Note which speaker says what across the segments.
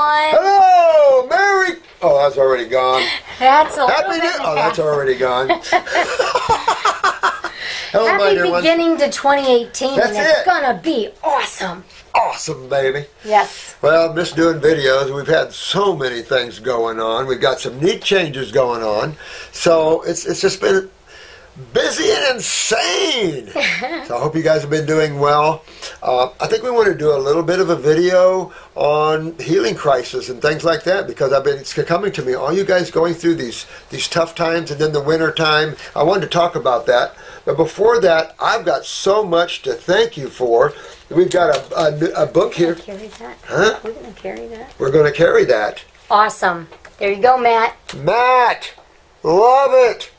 Speaker 1: Hello, Merry. Oh, that's already gone.
Speaker 2: That's a
Speaker 1: Happy New. Oh, that's already gone. Hello, my
Speaker 2: Happy
Speaker 1: dear ones.
Speaker 2: beginning to 2018,
Speaker 1: That's
Speaker 2: and it's
Speaker 1: it.
Speaker 2: gonna be awesome.
Speaker 1: Awesome, baby.
Speaker 2: Yes.
Speaker 1: Well, miss doing videos. We've had so many things going on. We've got some neat changes going on. So it's just been busy and insane. So I hope you guys have been doing well. I think we want to do a little bit of a video on healing crisis and things like that, because it's coming to me. All you guys going through these tough times, and then the winter time. I wanted to talk about that. But before that, I've got so much to thank you for. We've got a book here.
Speaker 2: Carry that?
Speaker 1: Huh?
Speaker 2: We're gonna carry that.
Speaker 1: We're going to carry that.
Speaker 2: Awesome. There you go, Matt.
Speaker 1: Matt, love it.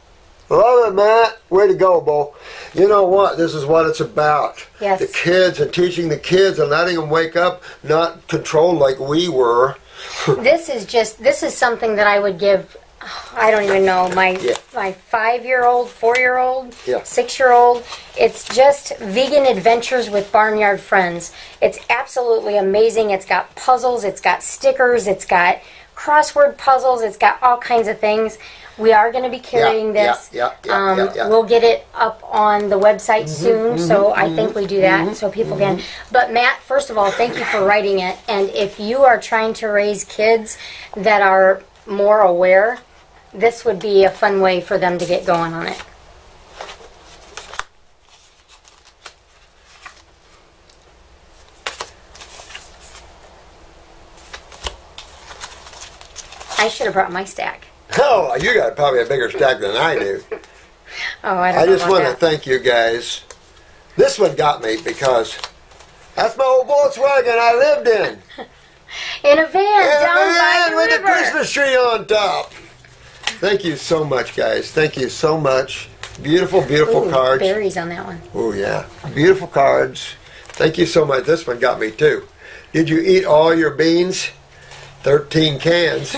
Speaker 1: Love it, Matt. Way to go, Bo. You know what? This is what it's about.
Speaker 2: Yes.
Speaker 1: The kids, and teaching the kids and letting them wake up, not controlled like we were.
Speaker 2: This is something that I would give, I don't even know, my 5-year-old, 4-year-old,
Speaker 1: Yeah.
Speaker 2: 6-year-old. It's just vegan adventures with barnyard friends. It's absolutely amazing. It's got puzzles, it's got stickers, it's got crossword puzzles, it's got all kinds of things. We are going to be carrying this. We'll get it up on the website soon, so I think we do that so people can. But Matt, first of all, thank you for writing it. And if you are trying to raise kids that are more aware, this would be a fun way for them to get going on it. I should have brought my stack.
Speaker 1: Oh, you got probably a bigger stack than I do.
Speaker 2: Oh, I don't know.
Speaker 1: I just want to
Speaker 2: that.
Speaker 1: thank you guys. This one got me because that's my old Volkswagen I lived in.
Speaker 2: In a van down by the
Speaker 1: with
Speaker 2: river.
Speaker 1: a Christmas tree on top. Thank you so much, guys. Thank you so much. Beautiful, beautiful
Speaker 2: Ooh,
Speaker 1: cards.
Speaker 2: berries on that one.
Speaker 1: Oh, yeah. Beautiful cards. Thank you so much. This one got me, too. Did you eat all your beans? 13 cans.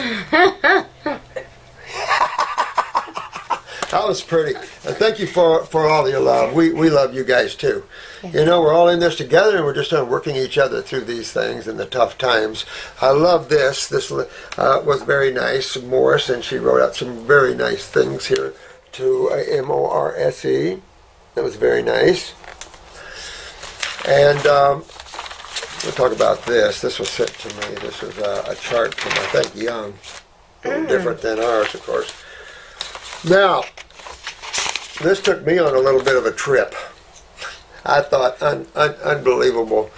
Speaker 1: That was pretty. And thank you for all your love. We love you guys, too. You know, we're all in this together, and we're just working each other through these things in the tough times. I love this. This was very nice. Morse, and she wrote out some very nice things here to M-O-R-S-E. That was very nice. And we'll talk about this. This was sent to me. This was a chart from, I think, Young. A little different than ours, of course. Now, this took me on a little bit of a trip. I thought, unbelievable.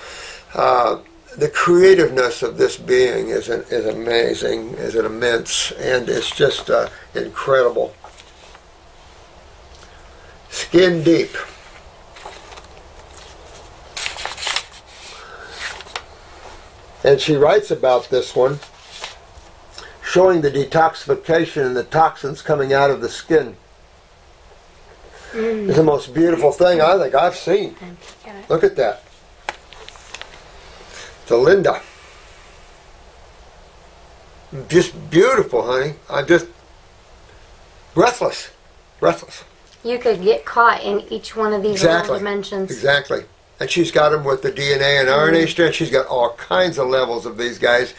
Speaker 1: The creativeness of this being is amazing, is immense, and it's just incredible. Skin deep. And she writes about this one, showing the detoxification and the toxins coming out of the skin. It's the most beautiful thing I think I've seen. Look at that. To Linda. Just beautiful, honey. I'm just breathless. Breathless.
Speaker 2: You could get caught in each one of these little dimensions.
Speaker 1: Exactly. And she's got them with the DNA and RNA strand. She's got all kinds of levels of these guys.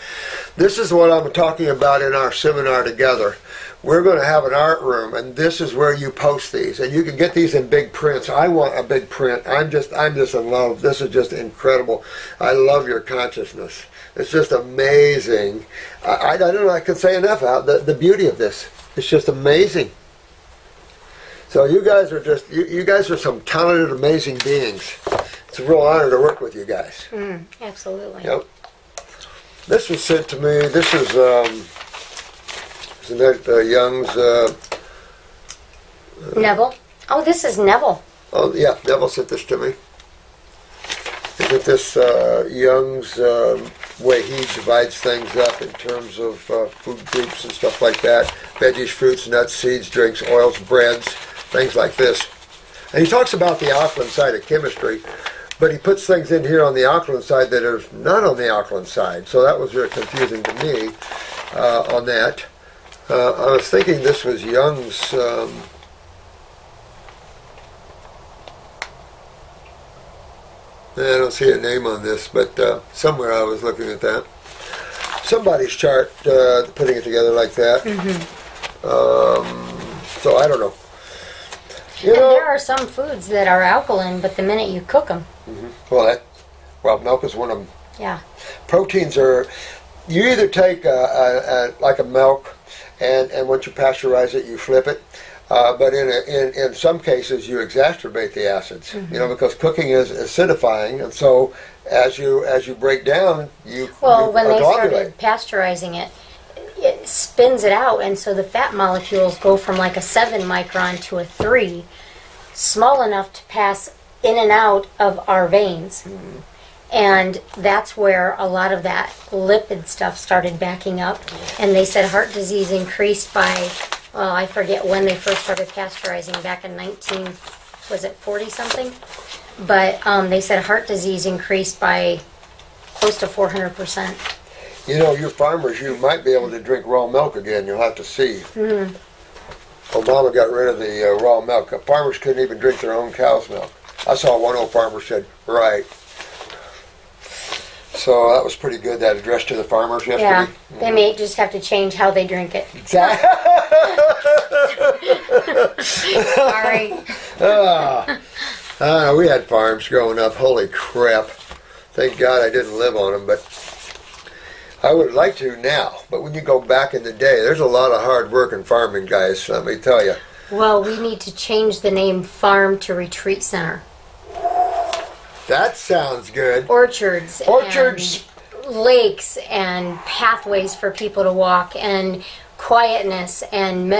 Speaker 1: This is what I'm talking about in our seminar together. We're going to have an art room, and this is where you post these. And you can get these in big prints. I want a big print. I'm just in love. This is just incredible. I love your consciousness. It's just amazing. I don't know. I can say enough out the beauty of this. It's just amazing. So you guys are just you guys are some talented, amazing beings. It's a real honor to work with you guys.
Speaker 2: Absolutely.
Speaker 1: Yep. This was sent to me. This is isn't that Young's?
Speaker 2: Neville. Oh, this is Neville.
Speaker 1: Oh yeah, Neville sent this to me. Isn't this Young's way he divides things up in terms of food groups and stuff like that? Veggies, fruits, nuts, seeds, drinks, oils, breads, things like this. And he talks about the alkaline side of chemistry, but he puts things in here on the alkaline side that are not on the alkaline side. So that was very confusing to me on that. I was thinking this was Young's. I don't see a name on this, but somewhere I was looking at that. somebody's chart putting it together like that. So I don't know.
Speaker 2: And there are some foods that are alkaline, but the minute you cook them.
Speaker 1: Well, milk is one of them.
Speaker 2: Yeah.
Speaker 1: Proteins are, you either take like a milk, and once you pasteurize it, you flip it. But in some cases, you exacerbate the acids. You know, because cooking is acidifying, and so as you break down,
Speaker 2: when they started pasteurizing it, it spins it out, and so the fat molecules go from like a 7 micron to a 3, small enough to pass in and out of our veins. And that's where a lot of that lipid stuff started backing up. And they said heart disease increased by, well, I forget when they first started pasteurizing, back in 40 something? But they said heart disease increased by close to 400%.
Speaker 1: You know, you farmers, you might be able to drink raw milk again. You'll have to see. Obama got rid of the raw milk. Farmers couldn't even drink their own cow's milk. I saw one old farmer said, right. So that was pretty good, that address to the farmers yesterday.
Speaker 2: Yeah, they may just have to change how they drink it.
Speaker 1: Exactly.
Speaker 2: Sorry.
Speaker 1: We had farms growing up. Holy crap. Thank God I didn't live on them, but I would like to now. But when you go back in the day, there's a lot of hard work in farming, guys, let me tell you.
Speaker 2: Well, we need to change the name farm to retreat center.
Speaker 1: That sounds good.
Speaker 2: Orchards. And lakes and pathways for people to walk, and quietness, and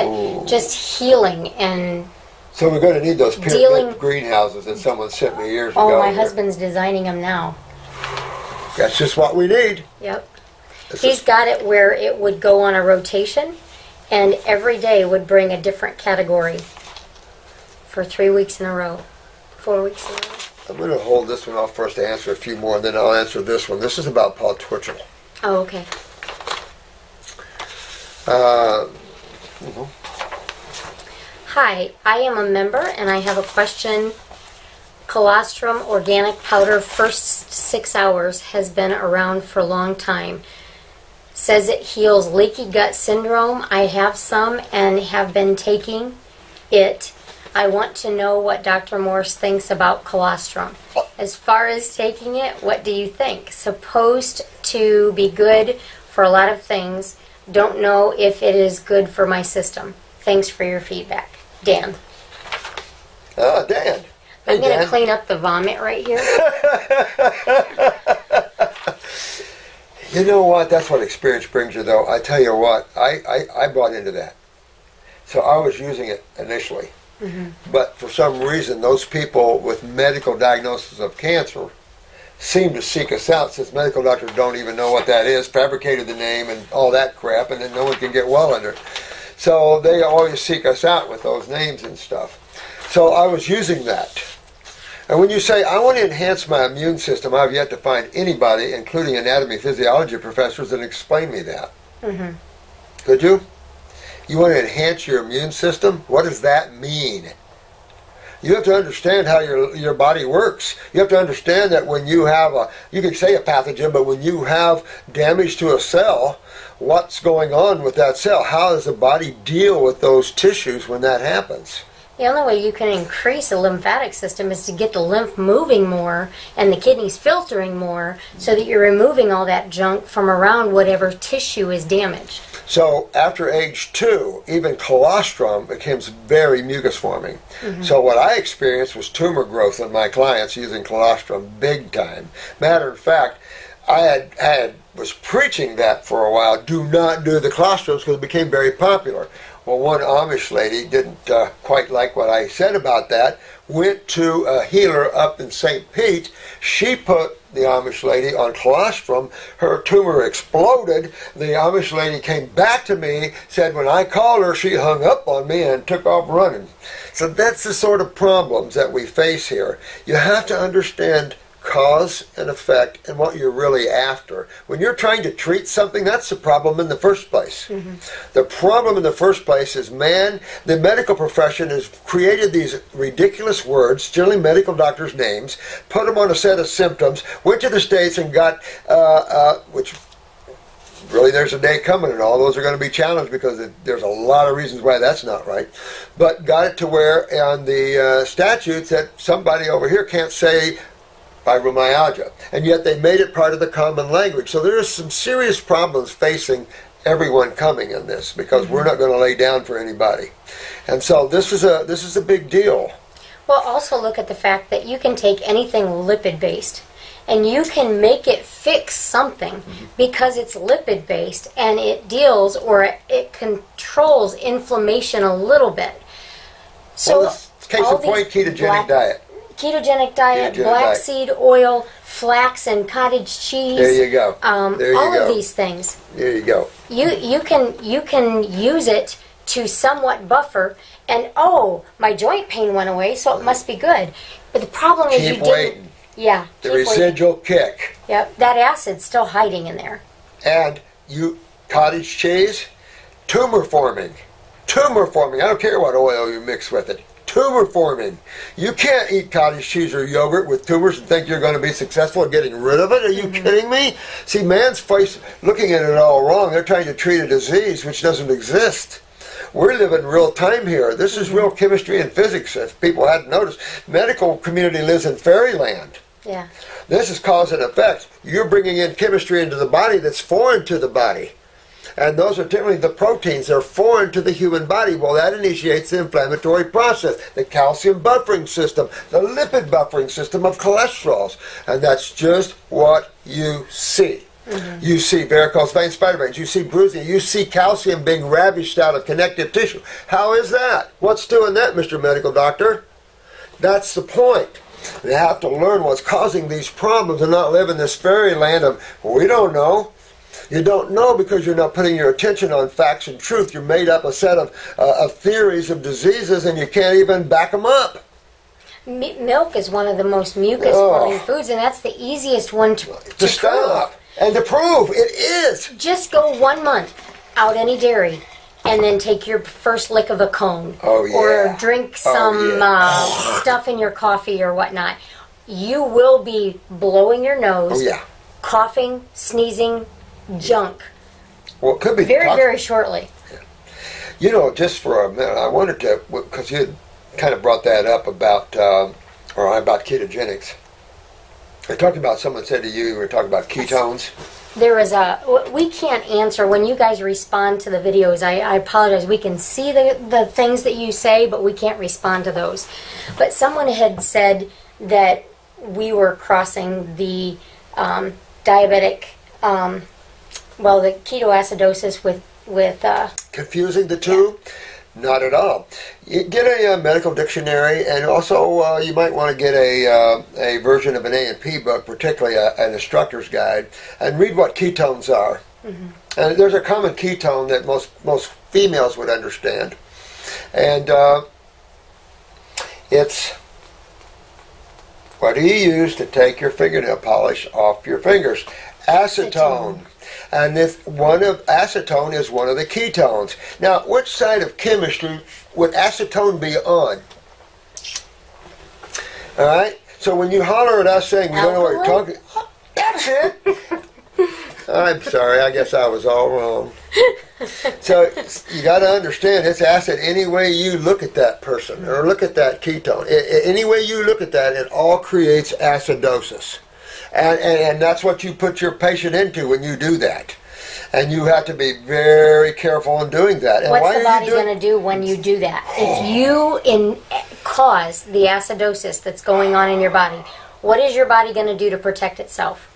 Speaker 2: just healing. And
Speaker 1: so we're going to need those pyramid greenhouses that someone sent me years ago.
Speaker 2: Oh, my husband's designing them now.
Speaker 1: That's just what we need.
Speaker 2: Yep. He's got it where it would go on a rotation, and every day would bring a different category for 3 weeks in a row, 4 weeks in a row.
Speaker 1: I'm going to hold this one off first to answer a few more, and then I'll answer this one. This is about Paul Twitchell.
Speaker 2: Oh, okay. Hi, I am a member, and I have a question. Colostrum organic powder first 6 hours has been around for a long time. Says it heals leaky gut syndrome. I have some and have been taking it. I want to know what Dr. Morse thinks about colostrum. As far as taking it, what do you think? Supposed to be good for a lot of things. Don't know if it is good for my system. Thanks for your feedback. Dan.
Speaker 1: Dan.
Speaker 2: I'm going to clean up the vomit right here.
Speaker 1: You know what? That's what experience brings you, though. I tell you what, I bought into that. So I was using it initially. But for some reason, those people with medical diagnosis of cancer seem to seek us out, since medical doctors don't even know what that is, fabricated the name and all that crap, and then no one can get well under it. So they always seek us out with those names and stuff. So I was using that. And when you say, I want to enhance my immune system, I've yet to find anybody, including anatomy physiology professors, that explain me that. Could you? You want to enhance your immune system? What does that mean? You have to understand how your body works. You have to understand that when you have you can say a pathogen, but when you have damage to a cell, what's going on with that cell? How does the body deal with those tissues when that happens?
Speaker 2: The only way you can increase the lymphatic system is to get the lymph moving more and the kidneys filtering more, so that you're removing all that junk from around whatever tissue is damaged.
Speaker 1: So after age 2, even colostrum becomes very mucus forming. So what I experienced was tumor growth in my clients using colostrum big time. Matter of fact, I was preaching that for a while. Do not do the colostrums, because it became very popular. Well, one Amish lady didn't quite like what I said about that, went to a healer up in St. Pete. She put the Amish lady on colostrum. Her tumor exploded. The Amish lady came back to me, said when I called her, she hung up on me and took off running. So that's the sort of problems that we face here. You have to understand cause and effect and what you're really after. When you're trying to treat something, that's the problem in the first place. The problem in the first place is, the medical profession has created these ridiculous words, generally medical doctors' names, put them on a set of symptoms, went to the States and got, which really there's a day coming, and all those are going to be challenged because there's a lot of reasons why that's not right. But got it to where on the statutes that somebody over here can't say fibromyalgia, and yet they made it part of the common language. So there are some serious problems facing everyone coming in this, because we're not going to lay down for anybody. And so this is a big deal.
Speaker 2: Well, also look at the fact that you can take anything lipid-based and you can make it fix something because it's lipid-based, and it deals or it controls inflammation a little bit. So,
Speaker 1: well, case in point, ketogenic diet.
Speaker 2: Ketogenic diet, black seed oil, flax and cottage cheese.
Speaker 1: There you go.
Speaker 2: All of these things.
Speaker 1: There you go.
Speaker 2: You can use it to somewhat buffer, and my joint pain went away, so it must be good. But the problem is you didn't. Yeah.
Speaker 1: The residual kick.
Speaker 2: Yep. That acid's still hiding in there.
Speaker 1: And cottage cheese, tumor forming. Tumor forming. I don't care what oil you mix with it. Tumor forming. You can't eat cottage cheese or yogurt with tumors and think you're going to be successful at getting rid of it. Are you kidding me? See, man's looking at it all wrong. They're trying to treat a disease which doesn't exist. We're living real time here. This is real chemistry and physics, if people hadn't noticed. Medical community lives in fairyland.
Speaker 2: Yeah.
Speaker 1: This is cause and effect. You're bringing in chemistry into the body that's foreign to the body. And those are typically the proteins that are foreign to the human body. Well, that initiates the inflammatory process, the calcium buffering system, the lipid buffering system of cholesterols. And that's just what you see. You see varicose veins, spider veins, you see bruising, you see calcium being ravished out of connective tissue. How is that? What's doing that, Mr. Medical Doctor? That's the point. They have to learn what's causing these problems and not live in this fairyland of, we don't know. You don't know because you're not putting your attention on facts and truth. You're made up a set of theories of diseases, and you can't even back them up.
Speaker 2: Milk is one of the most mucus-forming foods, and that's the easiest one to
Speaker 1: stop. And to prove it is.
Speaker 2: Just go 1 month out any dairy and then take your first lick of a cone.
Speaker 1: Oh, yeah.
Speaker 2: Or drink some stuff in your coffee or whatnot. You will be blowing your nose, coughing, sneezing, junk.
Speaker 1: Well, it could be
Speaker 2: very shortly.
Speaker 1: Yeah. You know, just for a minute, I wanted to, because you had kind of brought that up about ketogenics. We're talking about, someone said to you were talking about ketones.
Speaker 2: There is we can't answer when you guys respond to the videos. I apologize. We can see the things that you say, but we can't respond to those. But someone had said that we were crossing the diabetic, the ketoacidosis with
Speaker 1: confusing the two? Yeah. Not at all. You get a medical dictionary, and also you might want to get a version of an A&P book, particularly an instructor's guide, and read what ketones are. And there's a common ketone that most females would understand, and it's, what do you use to take your fingernail polish off your fingers? Acetone. And acetone is one of the ketones. Now, which side of chemistry would acetone be on? All right? So when you holler at us saying we don't know what you're talking, that's it. I'm sorry, I guess I was all wrong. So you got to understand, it's acid any way you look at that person or look at that ketone. Any way you look at that, it all creates acidosis. And that's what you put your patient into when you do that. And you have to be very careful in doing that. And
Speaker 2: what's the body going to do when you do that? If you cause the acidosis that's going on in your body, what is your body going to do to protect itself?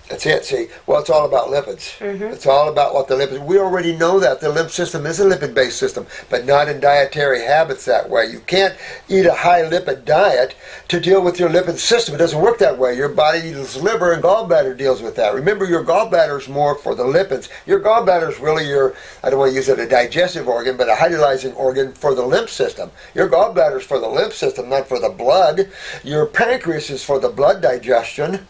Speaker 1: That's it. See, well, it's all about lipids. It's all about what the lipids. We already know that the lymph system is a lipid-based system, but not in dietary habits that way. You can't eat a high-lipid diet to deal with your lipid system. It doesn't work that way. Your body's liver and gallbladder deals with that. Remember, your gallbladder is more for the lipids. Your gallbladder is really your, I don't want to use it a digestive organ, but a hydrolyzing organ for the lymph system. Your gallbladder is for the lymph system, not for the blood. Your pancreas is for the blood digestion.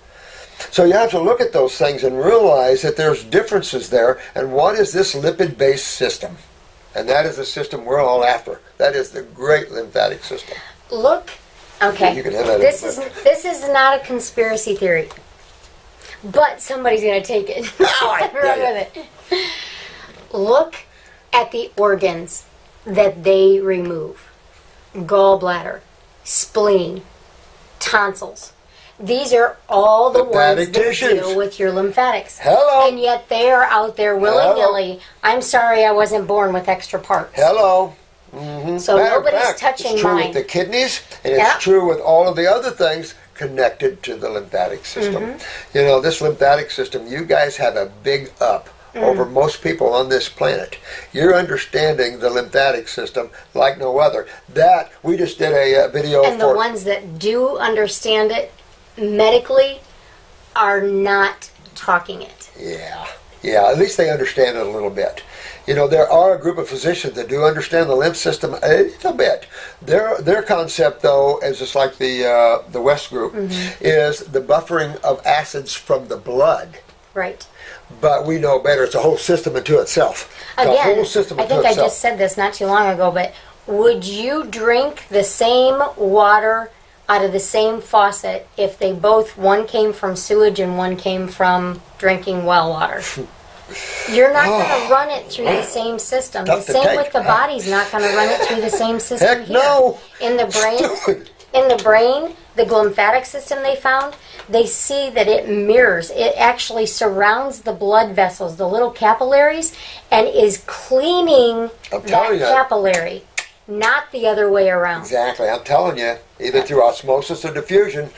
Speaker 1: So you have to look at those things and realize that there's differences there. And what is this lipid-based system? And that is the system we're all after. That is the great lymphatic system.
Speaker 2: Look, okay,
Speaker 1: you can have that
Speaker 2: this is not a conspiracy theory. but somebody's going to take it. Run with it. Look at the organs that they remove. Gallbladder, spleen, tonsils. These are all the ones that deal with your lymphatics.
Speaker 1: Hello.
Speaker 2: And yet they are out there willy-nilly. I'm sorry I wasn't born with extra parts.
Speaker 1: Hello.
Speaker 2: So nobody's touching
Speaker 1: it's true
Speaker 2: mine.
Speaker 1: with the kidneys, and it's true with all of the other things connected to the lymphatic system. You know, this lymphatic system, you guys have a big up over most people on this planet. You're understanding the lymphatic system like no other. That, we just did a video
Speaker 2: and the ones that do understand it medically are not talking it.
Speaker 1: Yeah, at least they understand it a little bit. You know, there are a group of physicians that do understand the lymph system a little bit. Their concept, though, is just like the West group, is the buffering of acids from the blood.
Speaker 2: Right.
Speaker 1: But we know better. It's a whole system unto itself.
Speaker 2: Again,
Speaker 1: the whole system
Speaker 2: I think I just said this not too long ago, but would you drink the same water out of the same faucet if they both, one came from sewage and one came from drinking well water? You're not going to run it through the same system. The same with the body's not going to run it through the same system
Speaker 1: Heck
Speaker 2: here.
Speaker 1: No.
Speaker 2: In the brain, the lymphatic system they found, they see that it mirrors. It actually surrounds the blood vessels, the little capillaries, and is cleaning that capillary, not the other way around.
Speaker 1: Exactly. I'm telling you, either through osmosis or diffusion,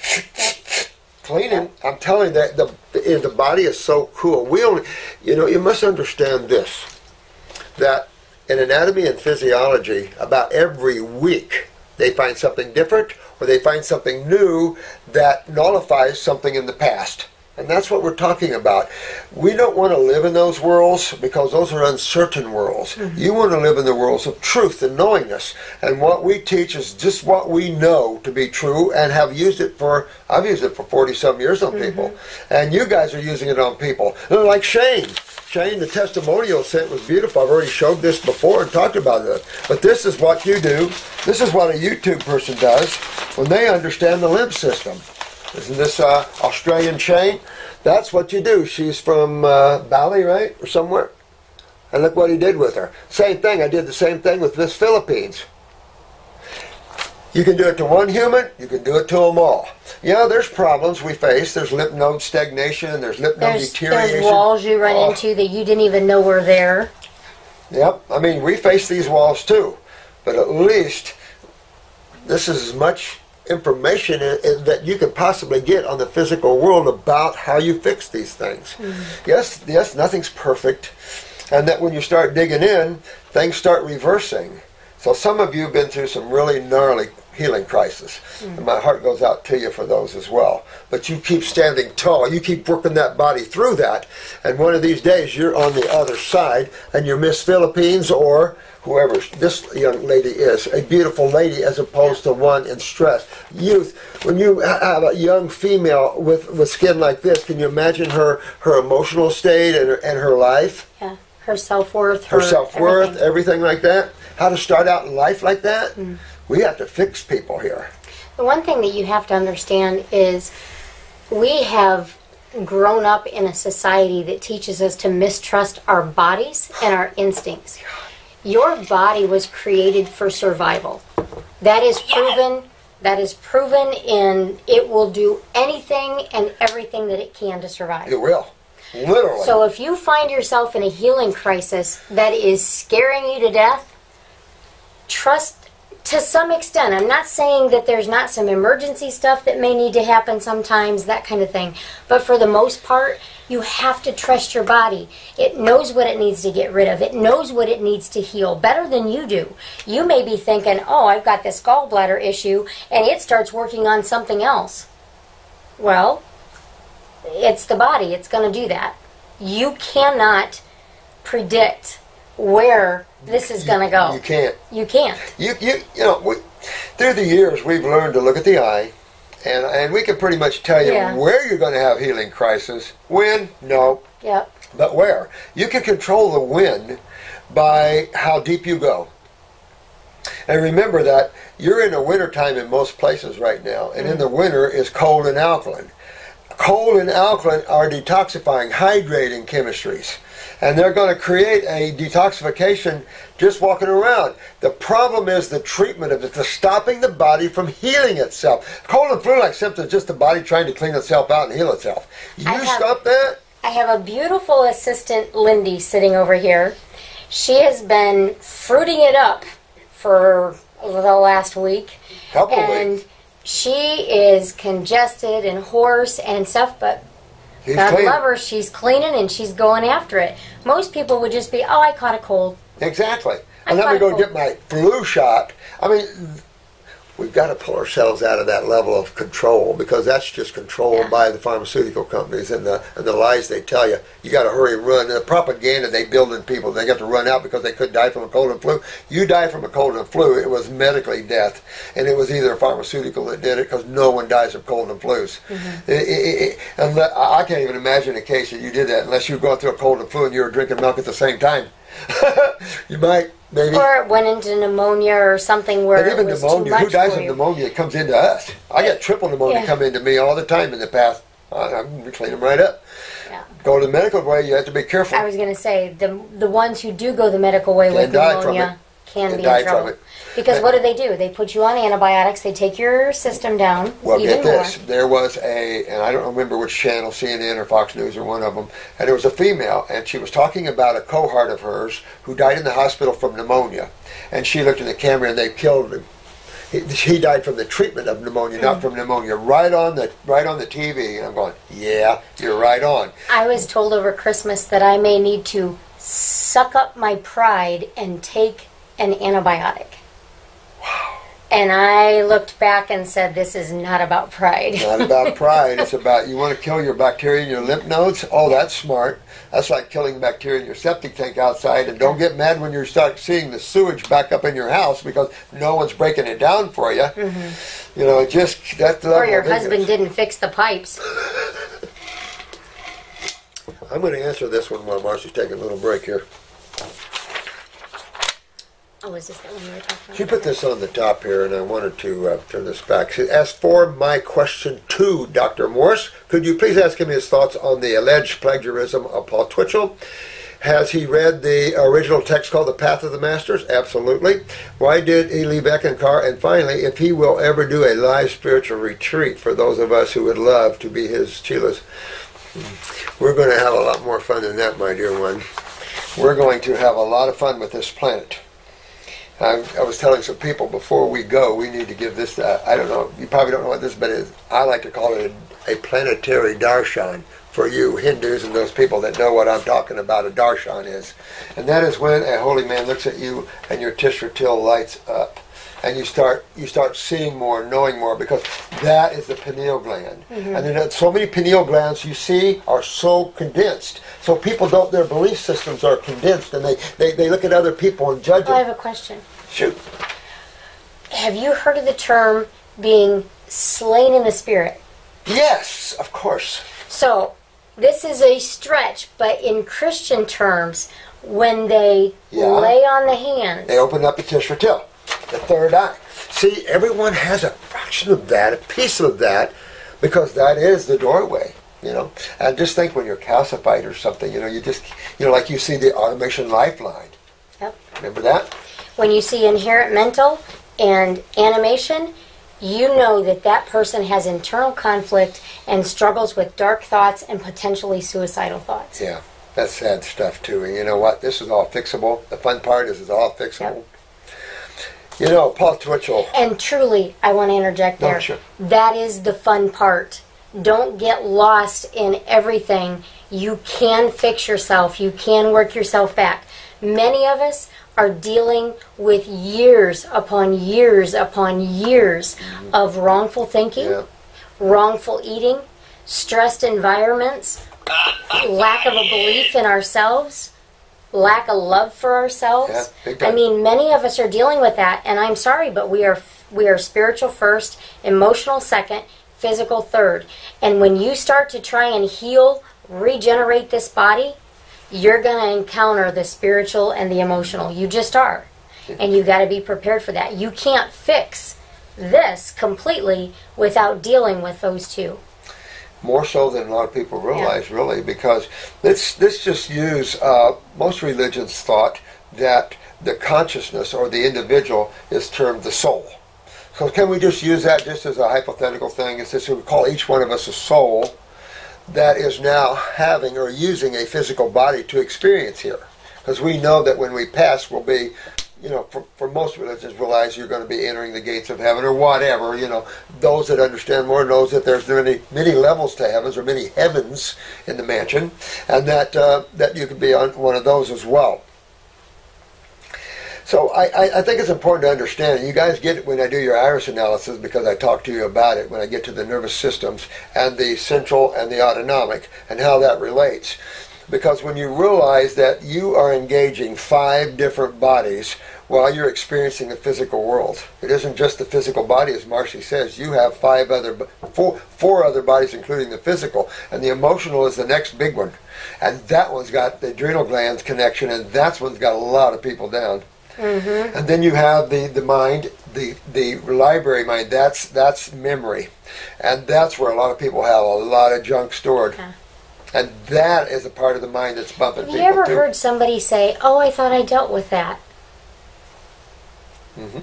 Speaker 1: cleaning. I'm telling you that the body is so cool. We only, you know, you must understand this, that in anatomy and physiology, about every week they find something different, or they find something new that nullifies something in the past. And that's what we're talking about. We don't want to live in those worlds because those are uncertain worlds. You want to live in the worlds of truth and knowingness. And what we teach is just what we know to be true and have used it for, I've used it for 40-some years on people. And you guys are using it on people. Like Shane. Shane, the testimonial sent was beautiful. I've already showed this before and talked about it. But this is what you do. This is what a YouTube person does when they understand the lymph system. Isn't this Australian Shane? That's what you do. She's from Bali, right? Or somewhere. And look what he did with her. Same thing. I did the same thing with Miss Philippines. You can do it to one human. You can do it to them all. You know, there's problems we face. There's lymph node stagnation. There's lymph node deterioration.
Speaker 2: There's walls you run into that you didn't even know were there.
Speaker 1: Yep. I mean, we face these walls too. But at least this is as much information that you can possibly get on the physical world about how you fix these things. Yes, nothing's perfect, and that when you start digging in, things start reversing. So some of you have been through some really gnarly healing crisis, and my heart goes out to you for those as well. But you keep standing tall, you keep working that body through that, and one of these days you're on the other side, and you're Miss Philippines or whoever this young lady is, a beautiful lady as opposed to one in stress. Youth, when you have a young female with skin like this, can you imagine her emotional state and her life?
Speaker 2: Yeah, her self-worth.
Speaker 1: Her self-worth, everything like that. How to start out in life like that? We have to fix people here.
Speaker 2: The one thing that you have to understand is we have grown up in a society that teaches us to mistrust our bodies and our instincts. Your body was created for survival. That is proven. That is proven, and it will do anything and everything that it can to survive.
Speaker 1: It will. Literally.
Speaker 2: So if you find yourself in a healing crisis that is scaring you to death, trust to some extent. I'm not saying that there's not some emergency stuff that may need to happen sometimes, that kind of thing. But for the most part, you have to trust your body. It knows what it needs to get rid of. It knows what it needs to heal better than you do. You may be thinking, oh, I've got this gallbladder issue, and it starts working on something else. Well, it's the body. It's going to do that. You cannot predict where this is going to go.
Speaker 1: You can't.
Speaker 2: You can't.
Speaker 1: You know, through the years, we've learned to look at the eye, and we can pretty much tell you where you're going to have healing crisis. When? No.
Speaker 2: Yep.
Speaker 1: But where? You can control the when by how deep you go. And remember that you're in the winter time in most places right now, and in the winter is cold and alkaline. cold and alkaline are detoxifying, hydrating chemistries. And they're going to create a detoxification just walking around. The problem is the treatment of it, the stopping the body from healing itself. Cold and flu-like symptoms, just the body trying to clean itself out and heal itself. Stop that?
Speaker 2: I have a beautiful assistant, Lindy, sitting over here. She has been fruiting it up for the last week. And she is congested and hoarse and stuff, but God love her, she's cleaning and she's going after it. Most people would just be, oh, I caught a cold.
Speaker 1: Exactly. And let me go get my flu shot. I mean, we've got to pull ourselves out of that level of control, because that's just controlled by the pharmaceutical companies and the lies they tell you. You got to hurry and run. And the propaganda they build in people, they got to run out because they could die from a cold and flu. You die from a cold and flu, it was medically death. And it was either a pharmaceutical that did it, because no one dies of cold and flus. And I can't even imagine a case that you did that unless you were going through a cold and flu and you were drinking milk at the same time. You might, maybe.
Speaker 2: Or it went into pneumonia or something where
Speaker 1: even
Speaker 2: it was
Speaker 1: pneumonia.
Speaker 2: too much
Speaker 1: Who dies
Speaker 2: for
Speaker 1: of
Speaker 2: you?
Speaker 1: pneumonia? It comes into us. I get triple pneumonia come into me all the time in the past. I'm clean them right up. Go the medical way. You have to be careful.
Speaker 2: I was going to say the ones who do go the medical way with pneumonia can be in trouble. Because what do? They put you on antibiotics. They take your system down.
Speaker 1: Well,
Speaker 2: even
Speaker 1: get this.
Speaker 2: more.
Speaker 1: There was and I don't remember which channel, CNN or Fox News or one of them, and there was a female, and she was talking about a cohort of hers who died in the hospital from pneumonia. And she looked in the camera, and they killed him. He died from the treatment of pneumonia, not from pneumonia. Right on the TV. And I'm going, yeah, you're right on.
Speaker 2: I was told over Christmas that I may need to suck up my pride and take an antibiotic.
Speaker 1: Wow.
Speaker 2: And I looked back and said, this is not about pride.
Speaker 1: Not about pride. It's about, you want to kill your bacteria in your lymph nodes? Oh, that's smart. That's like killing bacteria in your septic tank outside. And don't get mad when you start seeing the sewage back up in your house, because no one's breaking it down for you. You know, just that's the level.
Speaker 2: Or your husband didn't fix the pipes.
Speaker 1: I'm going to answer this one while Marcy's taking a little break here.
Speaker 2: Oh, is this that one you were talking about?
Speaker 1: She put this on the top here, and I wanted to turn this back. She asked for my question to Dr. Morse. Could you please ask him his thoughts on the alleged plagiarism of Paul Twitchell? Has he read the original text called The Path of the Masters? Absolutely. Why did he leave Eckankar? And finally, if he will ever do a live spiritual retreat for those of us who would love to be his chelas. We're going to have a lot more fun than that, my dear one. We're going to have a lot of fun with this planet. I was telling some people before we go, we need to give this, I don't know, you probably don't know what this bit is. I like to call it a planetary darshan for you Hindus and those people that know what I'm talking about a darshan is. And that is when a holy man looks at you and your Tishratil lights up. And you start seeing more, knowing more, because that is the pineal gland. And then so many pineal glands you see are so condensed. So people don't, their belief systems are condensed, and they look at other people and judge them.
Speaker 2: I have a question.
Speaker 1: Shoot.
Speaker 2: Have you heard of the term being slain in the spirit?
Speaker 1: Yes, of course.
Speaker 2: So, this is a stretch, but in Christian terms, when they lay on the hands,
Speaker 1: they open up the Tishratil, the third eye. See, everyone has a fraction of that, a piece of that, because that is the doorway, you know. And just think when you're calcified or something, you know, you just, you know, like you see the automation lifeline.
Speaker 2: Yep.
Speaker 1: Remember that?
Speaker 2: When you see inherent mental and animation, you know that that person has internal conflict and struggles with dark thoughts and potentially suicidal thoughts.
Speaker 1: Yeah, that's sad stuff too. And you know what? This is all fixable. The fun part is it's all fixable.
Speaker 2: Yep.
Speaker 1: You know, Paul Twitchell.
Speaker 2: And truly, I want to interject there.
Speaker 1: Oh, sure.
Speaker 2: That is the fun part. Don't get lost in everything. You can fix yourself. You can work yourself back. Many of us are dealing with years upon years upon years of wrongful thinking, wrongful eating, stressed environments, lack of a belief in ourselves, lack of love for ourselves. I mean, many of us are dealing with that, and I'm sorry, but we are spiritual first, emotional second, physical third. And when you start to try and heal, regenerate this body, you're going to encounter the spiritual and the emotional. You just are. And you got to be prepared for that. You can't fix this completely without dealing with those two.
Speaker 1: more so than a lot of people realize, really, because this just use, most religions thought that the consciousness or the individual is termed the soul. So can we just use that just as a hypothetical thing? It's just we call each one of us a soul that is now having or using a physical body to experience here. Because we know that when we pass, we'll be, you know, for most religions realize you're going to be entering the gates of heaven or whatever, you know. Those that understand more knows that there's many levels to heavens or many heavens in the mansion, and that you could be on one of those as well. So I think it's important to understand. You guys get it when I do your iris analysis because I talk to you about it when I get to the nervous systems and the central and the autonomic and how that relates. Because when you realize that you are engaging 5 different bodies while you're experiencing the physical world, it isn't just the physical body, as Marcy says. You have 4 other bodies, including the physical, and the emotional is the next big one, and that one's got the adrenal glands connection, and that's one's got a lot of people down. Mm-hmm. And then you have the mind, the library mind. That's memory, and that's where a lot of people have a lot of junk stored. Okay. And that is a part of the mind that's bumping people.
Speaker 2: Have you ever heard somebody say, "Oh, I thought I dealt with that"? Mm-hmm.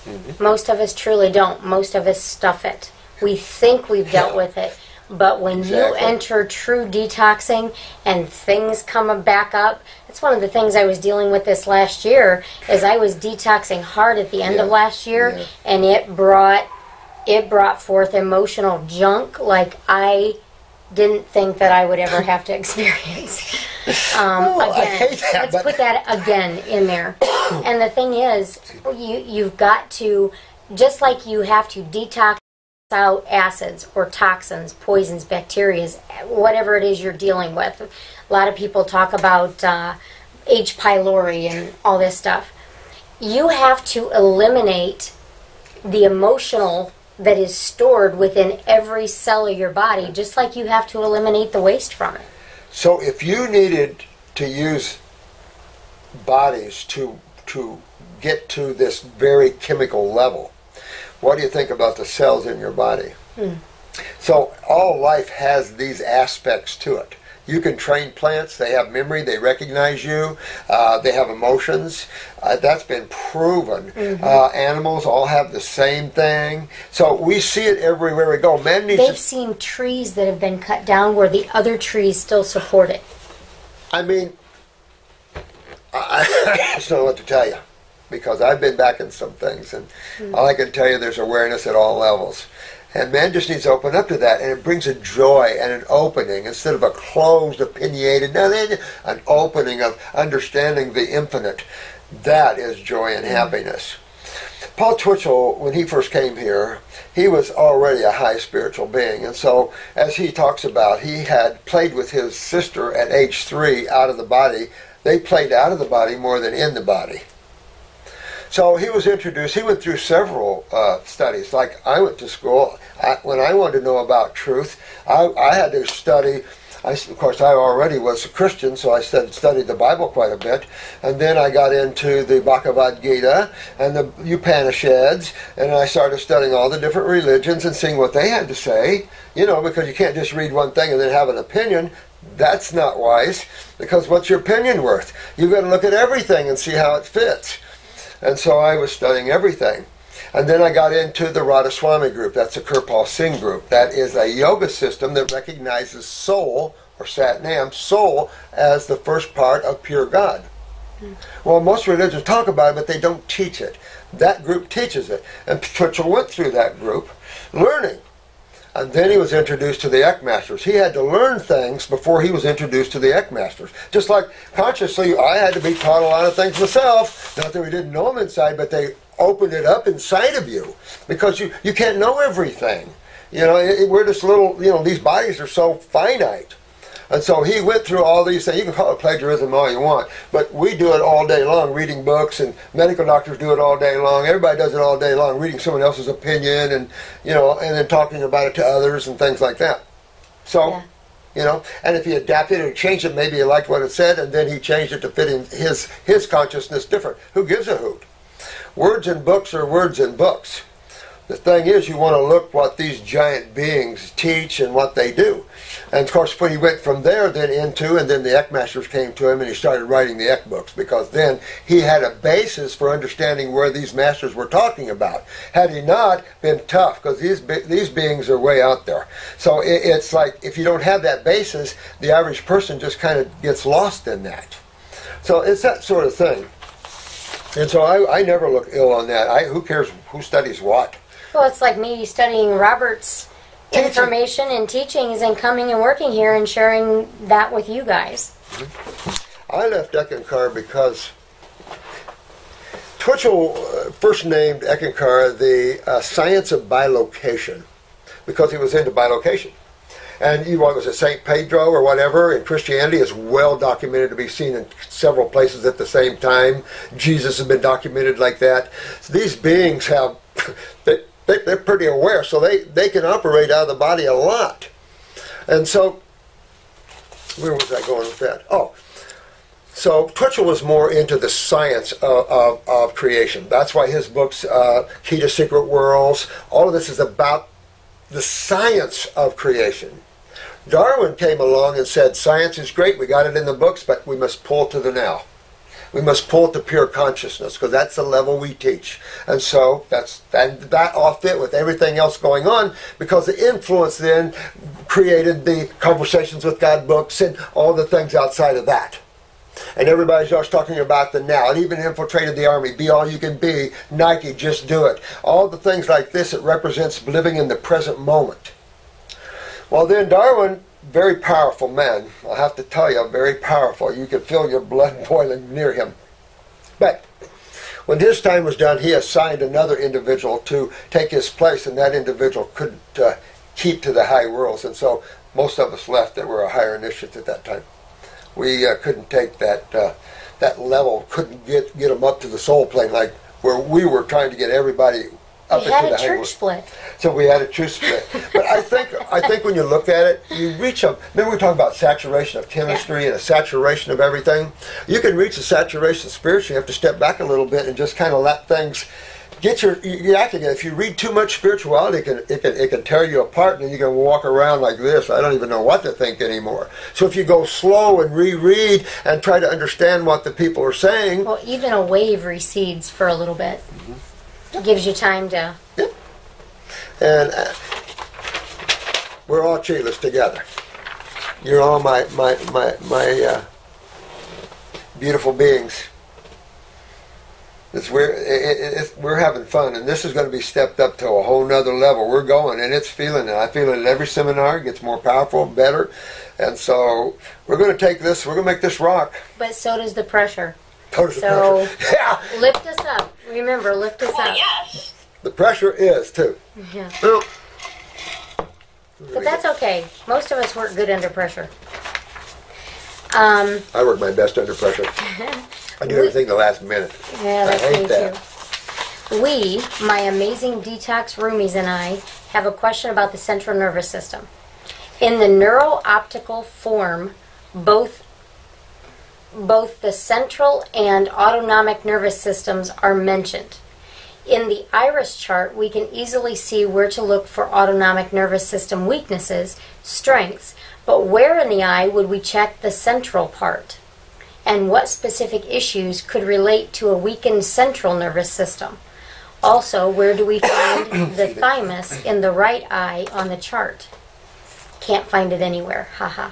Speaker 2: Mm-hmm. Most of us truly don't. Most of us stuff it. We think we've dealt with it. But when you enter true detoxing and things come back up, that's one of the things I was dealing with this last year, is I was detoxing hard at the end of last year, and it brought forth emotional junk like I didn't think that I would ever have to experience. Again, let's put that again in there. And the thing is, you've got to, just like you have to detox out acids or toxins, poisons, bacteria, whatever it is you're dealing with. A lot of people talk about H. pylori and all this stuff. You have to eliminate the emotional that is stored within every cell of your body, just like you have to eliminate the waste from it.
Speaker 1: So if you needed to use bodies to get to this very chemical level, what do you think about the cells in your body? So all life has these aspects to it. You can train plants. They have memory. They recognize you. They have emotions. That's been proven. Mm-hmm. Animals all have the same thing. So we see it everywhere we go. Man needs
Speaker 2: They've seen trees that have been cut down where the other trees still support it.
Speaker 1: I mean, I just don't know what to tell you, because I've been back in some things, and all I can tell you, there's awareness at all levels. And man just needs to open up to that, and it brings a joy and an opening instead of a closed, opinionated, an opening of understanding the infinite. That is joy and happiness. Paul Twitchell, when he first came here, he was already a high spiritual being, and so as he talks about, he had played with his sister at age 3 out of the body. They played out of the body more than in the body. So he was introduced, he went through several studies. Like I went to school, when I wanted to know about truth, I had to study. Of course, I already was a Christian, so I studied the Bible quite a bit. And then I got into the Bhagavad Gita and the Upanishads, and I started studying all the different religions and seeing what they had to say, you know, because you can't just read one thing and then have an opinion. That's not wise, because what's your opinion worth? You've got to look at everything and see how it fits. And so I was studying everything. And then I got into the Radhaswami group. That's a Kirpal Singh group. That is a yoga system that recognizes soul, or Sat-Nam, soul, as the first part of pure God. Well, most religions talk about it, but they don't teach it. That group teaches it. And Twitchell went through that group learning. And then he was introduced to the Ek Masters. He had to learn things before he was introduced to the Ek Masters. Just like consciously, I had to be taught a lot of things myself. Not that we didn't know them inside, but they opened it up inside of you. Because you can't know everything. You know, we're just little, you know, these bodies are so finite. And so he went through all these things. You can call it plagiarism all you want, but we do it all day long, reading books, and medical doctors do it all day long. Everybody does it all day long, reading someone else's opinion, and you know, and then talking about it to others and things like that. So, you know, and if he adapted it and changed it, maybe he liked what it said, and then he changed it to fit in his consciousness different. Who gives a hoot? Words in books are words in books. The thing is, you want to look what these giant beings teach and what they do. And of course, when he went from there then into, and then the Eck Masters came to him and he started writing the Eck books, because then he had a basis for understanding where these masters were talking about. Had he not been tough, because these beings are way out there. So it's like, if you don't have that basis, the average person just kind of gets lost in that. So it's that sort of thing. And so I never look ill on that. Who cares who studies what?
Speaker 2: Well, it's like me studying Robert's information and teachings and coming and working here and sharing that with you guys.
Speaker 1: I left Eckankar because Twitchell first named Eckankar the science of bilocation, because he was into bilocation. And what was it, St. Pedro or whatever in Christianity is well documented to be seen in several places at the same time. Jesus has been documented like that. So these beings have, they're pretty aware, so they can operate out of the body a lot. And so, where was I going with that? Oh, so Twitchell was more into the science of creation. That's why his books, Key to Secret Worlds, all of this is about the science of creation. Darwin came along and said, science is great, we got it in the books, but we must pull to the now. We must pull to pure consciousness, because that's the level we teach. And so that all fit with everything else going on, because the influence then created the Conversations with God books and all the things outside of that. And everybody starts talking about the now. It even infiltrated the army. Be all you can be. Nike, just do it. All the things like this, it represents living in the present moment. Well, then Darwin, very powerful man. I'll have to tell you, very powerful. You could feel your blood boiling near him. But when his time was done, he assigned another individual to take his place, and that individual couldn't keep to the high worlds. And so most of us left that were a higher initiates at that time. We couldn't take that level, couldn't get them up to the soul plane like where we were trying to get everybody up into the high world. We had a church split. So we had a church split. But I think when you look at it, you reach a, remember we talked about saturation of chemistry and a saturation of everything? You can reach a saturation spiritually. You have to step back a little bit and just kind of let things get your acting. If you read too much spirituality, it can tear you apart, and you can walk around like this. I don't even know what to think anymore. So if you go slow and reread and try to understand what the people are saying.
Speaker 2: Well, even a wave recedes for a little bit. It gives you time to.
Speaker 1: Yep. And we're all Chilas together. You're all my beautiful beings. We're having fun, and this is going to be stepped up to a whole nother level. We're going, and it's feeling it. I feel it at every seminar. It gets more powerful, better, and so we're going to take this. We're going to make this rock.
Speaker 2: But so does the pressure.
Speaker 1: So
Speaker 2: yeah. Lift us up. Remember, lift us up.
Speaker 3: Yes.
Speaker 1: The pressure is too.
Speaker 2: Yeah.
Speaker 1: Well,
Speaker 2: but that's okay. Most of us work good under pressure.
Speaker 1: I work my best under pressure. I do everything the last minute.
Speaker 2: Yeah, that's
Speaker 1: I hate
Speaker 2: me
Speaker 1: that.
Speaker 2: Too. We, my amazing detox roomies and I, have a question about the central nervous system. In the neuro-optical form, both the central and autonomic nervous systems are mentioned. In the iris chart, we can easily see where to look for autonomic nervous system weaknesses, strengths, but where in the eye would we check the central part? And what specific issues could relate to a weakened central nervous system? Also, where do we find the thymus in the right eye on the chart? Can't find it anywhere. Haha.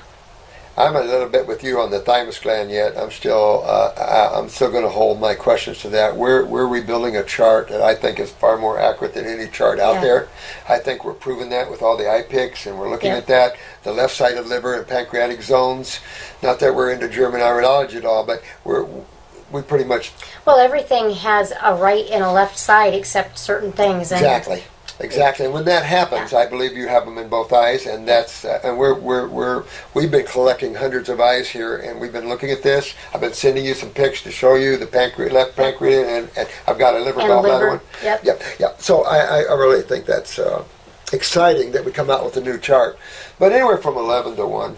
Speaker 1: I'm a little bit with you on the thymus gland yet. I'm still going to hold my questions to that. We're rebuilding a chart that I think is far more accurate than any chart out there. I think we're proving that with all the eye picks, and we're looking at that. The left side of liver and pancreatic zones. Not that we're into German iridology at all, but we pretty much.
Speaker 2: Well, everything has a right and a left side except certain things. And
Speaker 1: Exactly, and when that happens, I believe you have them in both eyes, and that's and we've been collecting hundreds of eyes here, and we've been looking at this. I've been sending you some pics to show you the left pancreas, and I've got a liver gallbladder one. Yep. So I really think that's exciting that we come out with a new chart, but anywhere from 11 to 1.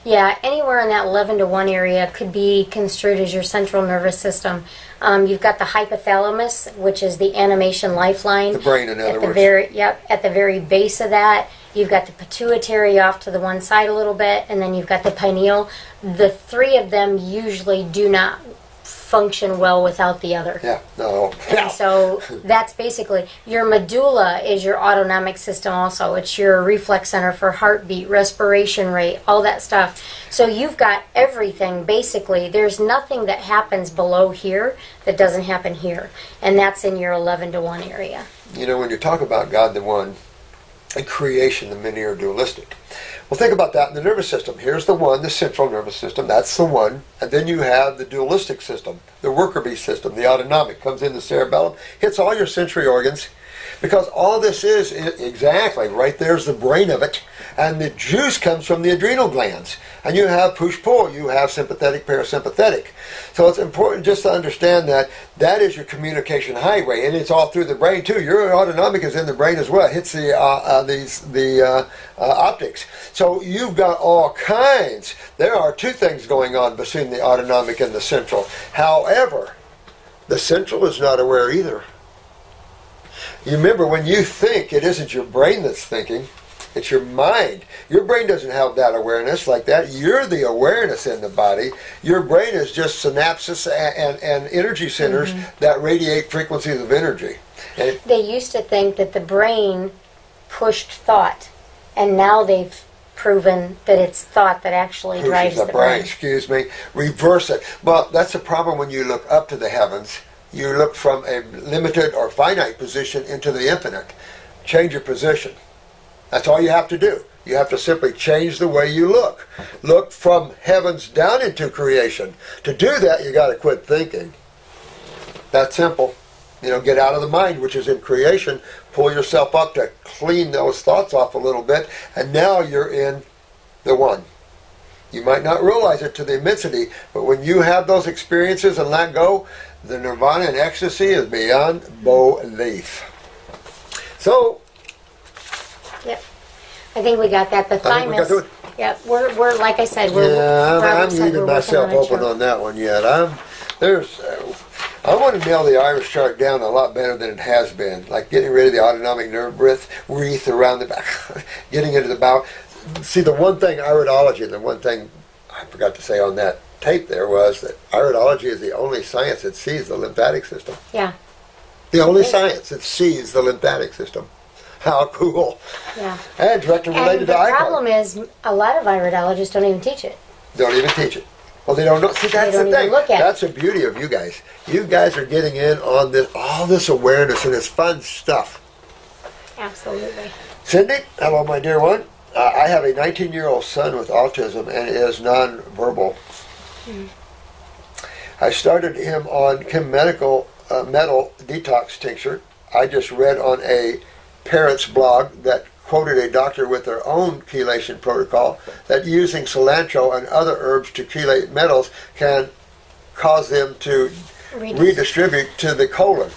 Speaker 2: Yeah, anywhere in that 11 to 1 area could be construed as your central nervous system. You've got the hypothalamus, which is the animation lifeline.
Speaker 1: The brain, in other words.
Speaker 2: At the very base of that, you've got the pituitary off to the one side a little bit, and then you've got the pineal. The three of them usually do not function well without the other.
Speaker 1: Yeah, no.
Speaker 2: And so that's basically, your medulla is your autonomic system also. It's your reflex center for heartbeat, respiration rate, all that stuff. So you've got everything, basically. There's nothing that happens below here that doesn't happen here. And that's in your 11 to 1 area.
Speaker 1: You know, when you talk about God the One and creation, the many are dualistic. Well, think about that in the nervous system. Here's the one, the central nervous system. That's the one. And then you have the dualistic system, the worker bee system, the autonomic. Comes in the cerebellum, hits all your sensory organs. Because all this is, exactly, right there's the brain of it. And the juice comes from the adrenal glands. And you have push-pull. You have sympathetic, parasympathetic. So it's important just to understand that that is your communication highway. And it's all through the brain, too. Your autonomic is in the brain as well. It hits the optics. So you've got all kinds. There are two things going on between the autonomic and the central. However, the central is not aware either. You remember, when you think, it isn't your brain that's thinking, it's your mind. Your brain doesn't have that awareness like that. You're the awareness in the body. Your brain is just synapses and energy centers that radiate frequencies of energy. And
Speaker 2: they used to think that the brain pushed thought, and now they've proven that it's thought that actually drives the brain.
Speaker 1: Excuse me. Reverse it. Well, that's the problem when you look up to the heavens. You look from a limited or finite position into the infinite. Change your position. That's all you have to do. You have to simply change the way you look. Look from heavens down into creation. To do that, you got to quit thinking. That's simple. You know, get out of the mind, which is in creation. Pull yourself up to clean those thoughts off a little bit, and now you're in the one. You might not realize it to the immensity, but when you have those experiences and let go, the nirvana and ecstasy is beyond belief. So,
Speaker 2: yep, I think we got that. The thymus. Yep, we're like I said,
Speaker 1: I'm leaving myself open on that one yet. I want to nail the iris chart down a lot better than it has been. Like getting rid of the autonomic nerve wreath around the back, getting into the bowel. See, the one thing, iridology, the one thing I forgot to say on that tape there was that iridology is the only science that sees the lymphatic system.
Speaker 2: Yeah.
Speaker 1: The only science that sees the lymphatic system. How cool.
Speaker 2: Yeah.
Speaker 1: And directly related to
Speaker 2: the problem is, a lot of iridologists don't even teach it.
Speaker 1: Don't even teach it. Well, they don't know. See, that's the thing. That's the beauty of you guys. You guys are getting in on this, all this awareness, and it's fun stuff.
Speaker 2: Absolutely.
Speaker 1: Cindy, hello, my dear one. I have a 19-year-old son with autism and is nonverbal. I started him on metal detox tincture. I just read on a parent's blog that quoted a doctor with their own chelation protocol that using cilantro and other herbs to chelate metals can cause them to redistribute to the colon.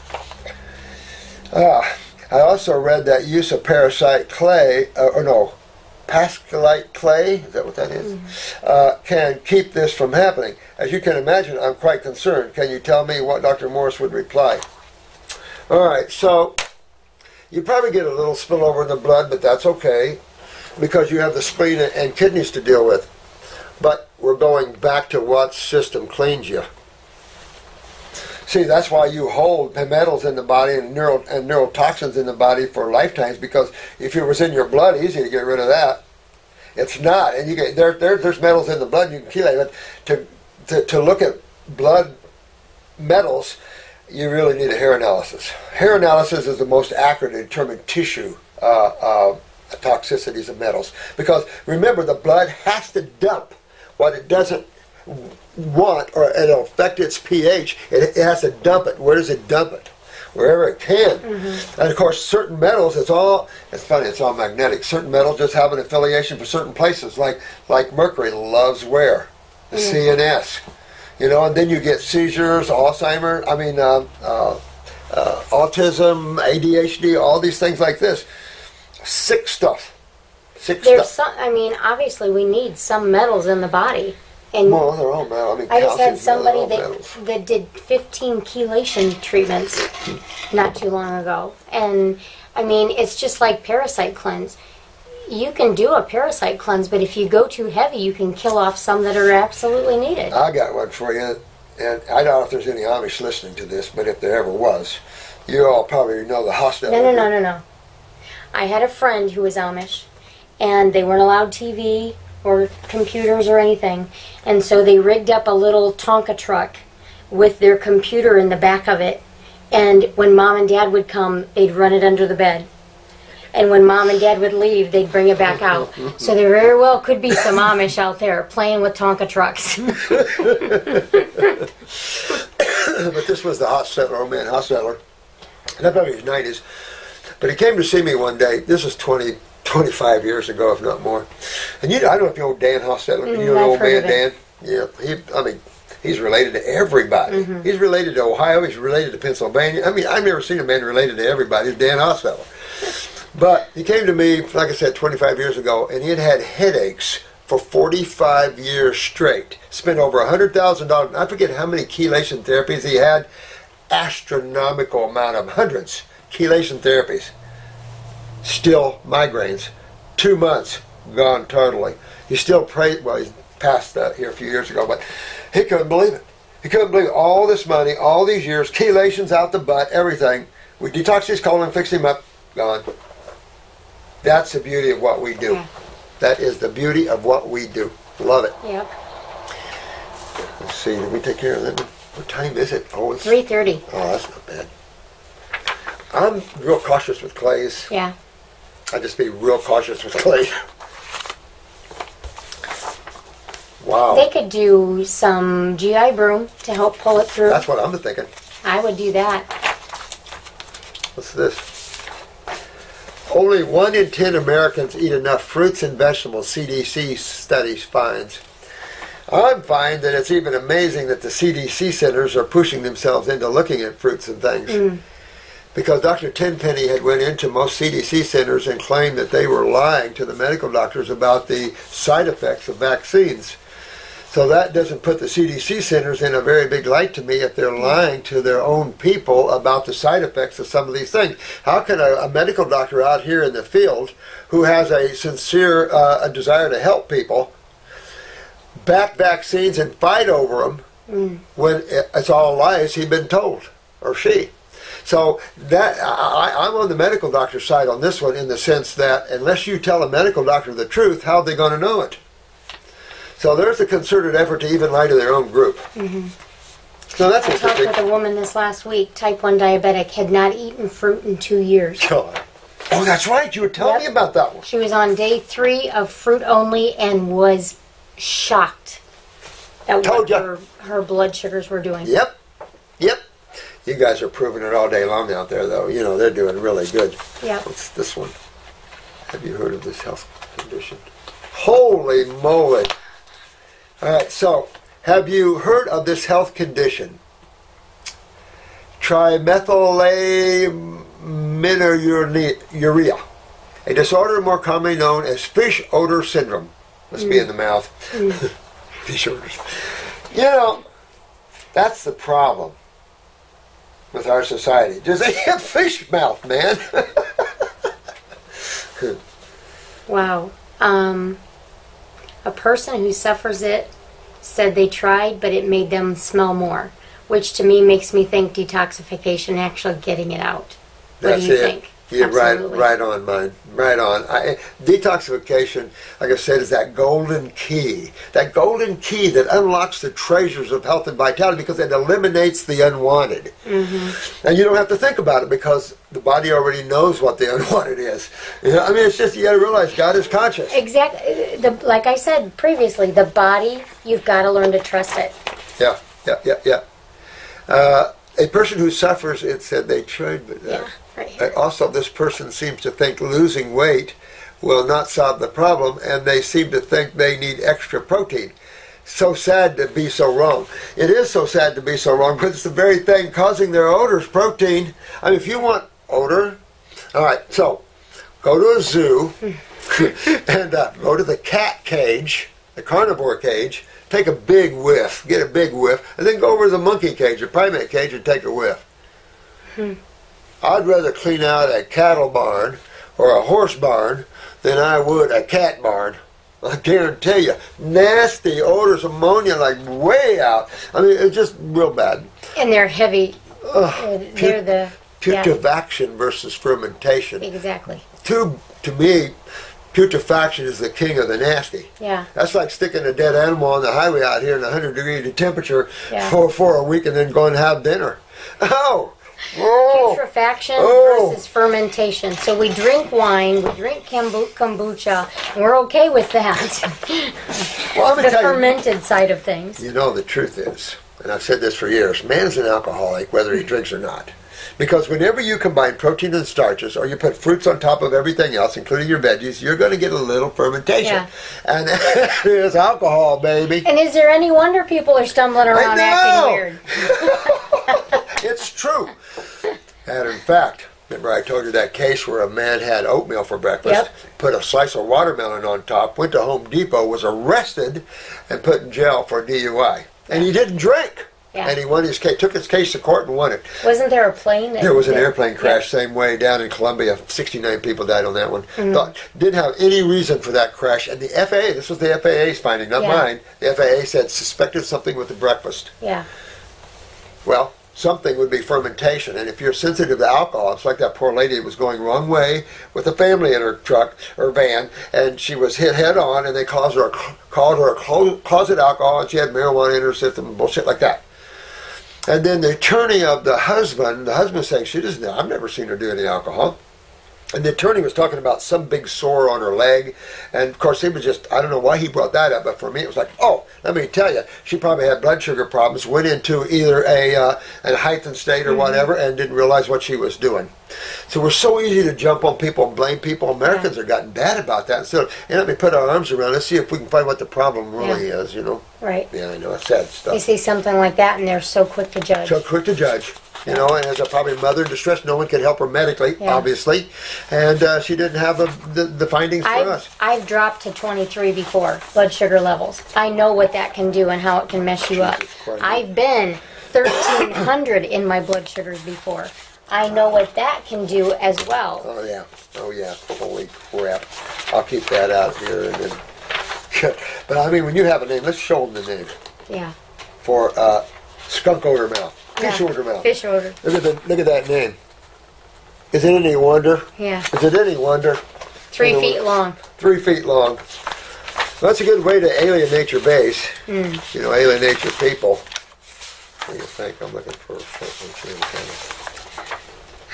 Speaker 1: I also read that use of parasite clay, pascalite clay, is that what that is? Can keep this from happening. As you can imagine, I'm quite concerned. Can you tell me what Dr. Morse would reply? All right, so you probably get a little spillover in the blood, but that's okay because you have the spleen and kidneys to deal with. But we're going back to what system cleans you. See, that's why you hold metals in the body and neurotoxins in the body for lifetimes, because if it was in your blood, easy to get rid of that. It's not, and you get there's metals in the blood, and you can chelate it. To look at blood metals, you really need a hair analysis. Hair analysis is the most accurate to determine tissue toxicities of metals, because remember, the blood has to dump what it doesn't want, or it'll affect its pH. It has to dump it. Where does it dump it? Wherever it can. And of course, certain metals, it's funny, it's all magnetic. Certain metals just have an affiliation for certain places, like mercury loves where? The CNS. You know, and then you get seizures, Alzheimer, autism, ADHD, all these things like this. Sick stuff.
Speaker 2: There's some. I mean, obviously, we need some metals in the body. And
Speaker 1: well, they're all metal. I mean,
Speaker 2: I just had
Speaker 1: calcium's
Speaker 2: somebody
Speaker 1: metals.
Speaker 2: that did 15 chelation treatments not too long ago. And, I mean, it's just like parasite cleanse. You can do a parasite cleanse, but if you go too heavy, you can kill off some that are absolutely needed.
Speaker 1: I got one for you, and I don't know if there's any Amish listening to this, but if there ever was, you all probably know the hospital.
Speaker 2: No. I had a friend who was Amish, and they weren't allowed TV or computers or anything, and so they rigged up a little Tonka truck with their computer in the back of it, and when Mom and Dad would come, they'd run it under the bed. And when Mom and Dad would leave, they'd bring it back out. So there very well could be some Amish out there playing with Tonka trucks.
Speaker 1: But this was the hospital, old man hospital. And I probably in his 90s. But he came to see me one day. This was 25 years ago, if not more. And I don't know if you know Dan Hostetter. You know the old man Dan? Yeah. He's related to everybody. Mm-hmm. He's related to Ohio. He's related to Pennsylvania. I mean, I've never seen a man related to everybody. It's Dan Hostetter. But he came to me, like I said, 25 years ago, and he had had headaches for 45 years straight. Spent over $100,000. I forget how many chelation therapies he had. Astronomical amount of hundreds. Chelation therapies. Still migraines. 2 months gone totally. He still prayed. Well, he's passed here a few years ago, but he couldn't believe it. He couldn't believe it. All this money, all these years, chelations out the butt, everything. We detoxed his colon, fixed him up, gone. That's the beauty of what we do. Yeah. That is the beauty of what we do. Love it.
Speaker 2: Yep.
Speaker 1: Let's see, did we take care of that? What time is it? Oh, it's
Speaker 2: 3:30.
Speaker 1: Oh, that's not bad. I'm real cautious with clays.
Speaker 2: Yeah.
Speaker 1: I just be real cautious with clay. Wow.
Speaker 2: They could do some GI broom to help pull it through.
Speaker 1: That's what I'm thinking.
Speaker 2: I would do that.
Speaker 1: What's this? Only 1 in 10 Americans eat enough fruits and vegetables, CDC studies finds. I'm finding that it's even amazing that the CDC centers are pushing themselves into looking at fruits and things. Because Dr. Tenpenny had went into most CDC centers and claimed that they were lying to the medical doctors about the side effects of vaccines. So that doesn't put the CDC centers in a very big light to me if they're lying to their own people about the side effects of some of these things. How can a medical doctor out here in the field who has a sincere a desire to help people back vaccines and fight over them when it's all lies he'd been told, or she? So that I'm on the medical doctor's side on this one in the sense that unless you tell a medical doctor the truth, how are they going to know it? So there's a concerted effort to even lie to their own group. So that's
Speaker 2: I talked with a woman this last week, type 1 diabetic, had not eaten fruit in 2 years.
Speaker 1: God. Oh, that's right. You were telling me about that one.
Speaker 2: She was on day 3 of fruit only and was shocked at what her blood sugars were doing.
Speaker 1: Yep. You guys are proving it all day long out there, though. You know, they're doing really good.
Speaker 2: Yep.
Speaker 1: What's this one? Have you heard of this health condition? Holy moly. All right, so have you heard of this health condition? Trimethylaminourea, a disorder more commonly known as fish odor syndrome. Must be in the mouth. Fish odors. You know, that's the problem with our society. Just they have fish mouth, man.
Speaker 2: Wow. A person who suffers it said they tried, but it made them smell more, which to me makes me think detoxification, actually getting it out. What do you think?
Speaker 1: You're right on, mine. Right on. Detoxification, like I said, is that golden key. That golden key that unlocks the treasures of health and vitality because it eliminates the unwanted. And you don't have to think about it because the body already knows what the unwanted is. You know, I mean, it's just you got to realize God is conscious.
Speaker 2: Exactly. Like I said previously, the body, you've got to learn to trust it.
Speaker 1: Yeah. A person who suffers, it said they tried, but
Speaker 2: right here.
Speaker 1: Also this person seems to think losing weight will not solve the problem, and they seem to think they need extra protein. So sad to be so wrong. It is so sad to be so wrong, but it's the very thing causing their odors, protein. I mean, if you want odor, all right, so go to a zoo And go to the cat cage, the carnivore cage, take a big whiff, get a big whiff, and then go over to the monkey cage, the primate cage, and take a whiff. I'd rather clean out a cattle barn or a horse barn than I would a cat barn. I guarantee you, nasty odors, ammonia, like way out. I mean, it's just real bad.
Speaker 2: And they're heavy. They're the
Speaker 1: putrefaction versus fermentation.
Speaker 2: Exactly.
Speaker 1: To me, putrefaction is the king of the nasty.
Speaker 2: Yeah.
Speaker 1: That's like sticking a dead animal on the highway out here in 100-degree temperature
Speaker 2: Yeah.
Speaker 1: for a week and then going to have dinner. Oh! Oh.
Speaker 2: Putrefaction versus fermentation. So we drink wine, we drink kombucha, and we're okay with that.
Speaker 1: Well,
Speaker 2: The fermented side of things.
Speaker 1: You know, the truth is, and I've said this for years, man is an alcoholic whether he drinks or not. Because whenever you combine protein and starches, or you put fruits on top of everything else, including your veggies, you're going to get a little fermentation.
Speaker 2: Yeah.
Speaker 1: And that is alcohol, baby.
Speaker 2: And is there any wonder people are stumbling around acting weird?
Speaker 1: It's true. And in fact, remember I told you that case where a man had oatmeal for breakfast,
Speaker 2: Yep.
Speaker 1: put a slice of watermelon on top, went to Home Depot, was arrested, and put in jail for DUI. And he didn't drink.
Speaker 2: Yeah.
Speaker 1: And he won his case, took his case to court and won it.
Speaker 2: Wasn't there a plane?
Speaker 1: There was an airplane crash, same way down in Colombia. 69 people died on that one. Didn't have any reason for that crash. And the FAA, this was the FAA's finding, not mine. The FAA said suspected something with the breakfast.
Speaker 2: Yeah.
Speaker 1: Well, something would be fermentation. And if you're sensitive to alcohol, it's like that poor lady that was going wrong way with a family in her truck or van, and she was hit head on, and they called her a closet alcohol, and she had marijuana in her system and bullshit like that. And then the attorney of the husband saying she doesn't know, I've never seen her do any alcohol. And the attorney was talking about some big sore on her leg. And of course, he was just, I don't know why he brought that up, but for me it was like, oh, let me tell you, she probably had blood sugar problems, went into either a heightened state or whatever, and didn't realize what she was doing. So we're so easy to jump on people and blame people. Americans are gotten bad about that. Instead of, let me put our arms around, let's see if we can find what the problem really is, you know.
Speaker 2: Right.
Speaker 1: Yeah, I know, it's sad stuff.
Speaker 2: They see something like that and they're so quick to judge.
Speaker 1: So quick to judge. You know, and as a probably mother in distress, no one could help her medically, obviously, and she didn't have the findings for us.
Speaker 2: I've dropped to 23 before, blood sugar levels. I know what that can do and how it can mess you up. I've been 1,300 in my blood sugars before. I know what that can do as well.
Speaker 1: Oh yeah, holy crap! I'll keep that out here. And then, but I mean, when you have a name, let's show them the name.
Speaker 2: Yeah.
Speaker 1: For skunk odor mouth. Fish odor mouth.
Speaker 2: Fish odor.
Speaker 1: Look at that name. Is it any wonder?
Speaker 2: Yeah.
Speaker 1: Is it any wonder?
Speaker 2: 3 feet long.
Speaker 1: 3 feet long. Well, that's a good way to alienate your base. You know, alienate your people. What do you think? I'm looking for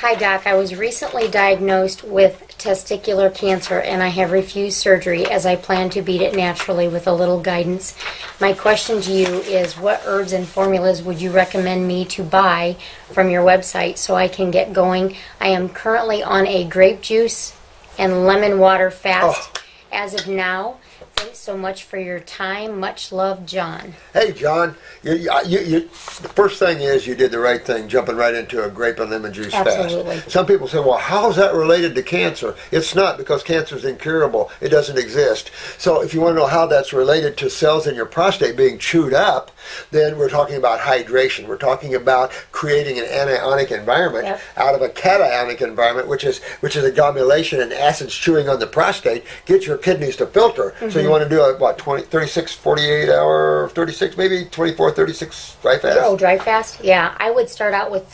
Speaker 2: Hi, Doc. I was recently diagnosed with testicular cancer, and I have refused surgery as I plan to beat it naturally with a little guidance. My question to you is, what herbs and formulas would you recommend me to buy from your website so I can get going? I am currently on a grape juice and lemon water fast as of now. Thanks so much for your time. Much love, John.
Speaker 1: Hey, John. The first thing is you did the right thing, jumping right into a grape and lemon juice
Speaker 2: Absolutely.
Speaker 1: fast. Some people say, well, how is that related to cancer? It's not, because cancer is incurable. It doesn't exist. So if you want to know how that's related to cells in your prostate being chewed up, then we're talking about hydration. We're talking about creating an anionic environment out of a cationic environment, which is a gomulation and acids chewing on the prostate. Get your kidneys to filter. So you want to do a, 36, 48 hour, 36, maybe 24, 36 dry fast?
Speaker 2: Oh, dry fast? Yeah, I would start out with